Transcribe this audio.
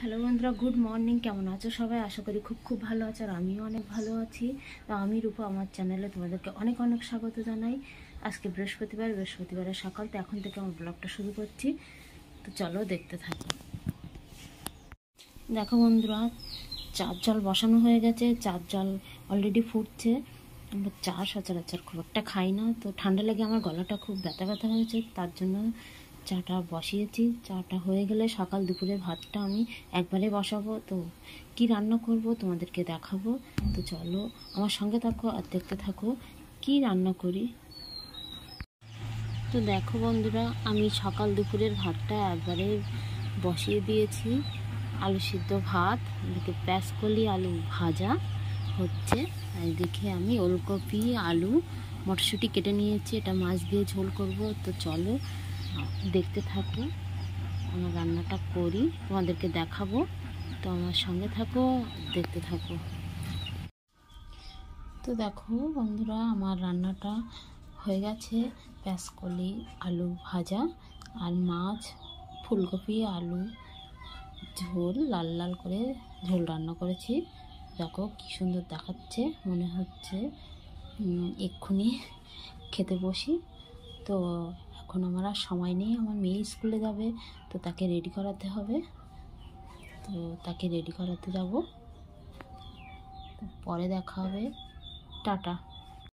Hello বন্ধুরা, good morning. কেমন আছো সবাই? আশা করি খুব ভালো আছো, আর আমিও অনেক ভালো আছি। তো আমি রূপা, আমার চ্যানেলে তোমাদেরকে অনেক অনেক স্বাগত জানাই। আজকে বৃহস্পতিবারের সকাল। তো এখন থেকে আমার ব্লগটা শুরু করছি। তো চলো দেখতে থাকো। দেখো বন্ধুরা, চার জল বসানো হয়ে গেছে। চার জল অলরেডি ফুটছে। আমরা চা সচরাচর খুব একটা খাই না, তো ঠান্ডা লেগে আমার গলাটা খুব ব্যথা ব্যথা হয়েছে, তার জন্য চাটা বসিয়েছি। চাটা হয়ে গেলে সকাল দুপুরে ভাতটা আমি একবারে বসাবো। তো কি রান্না করব তোমাদেরকে দেখাবো। তো চলো আমার সঙ্গে থাকো আর দেখতে থাকো কি রান্না করি। তো দেখো বন্ধুরা, আমি সকাল দুপুরের ভাতটা একবারে বসিয়ে দিয়েছি। আলু সিদ্ধ ভাত, এদিকে প্যাঁচকলি আলু ভাজা হচ্ছে, এদিকে আমি ওলকপি আলু মটরশুঁটি কেটে নিয়েছি। এটা মাছ দিয়ে ঝোল করব। তো চলো দেখতে থাকো, আমার রান্নাটা করি, তোমাদেরকে দেখাবো। তো আমার সঙ্গে থাকো, দেখতে থাকো। তো দেখো বন্ধুরা, আমার রান্নাটা হয়ে গেছে। প্যাঁচকলি আলু ভাজা আর মাছ, ফুলকপি আলু ঝোল, লাল লাল করে ঝোল রান্না করেছি। দেখো কি সুন্দর দেখাচ্ছে, মনে হচ্ছে এক্ষুনি খেতে বসি। তো এখন আমার আর সময় নেই, আমার মেয়ে স্কুলে যাবে, তো তাকে রেডি করাতে হবে। তো তাকে রেডি করাতে যাব, পরে দেখা হবে। টাটা।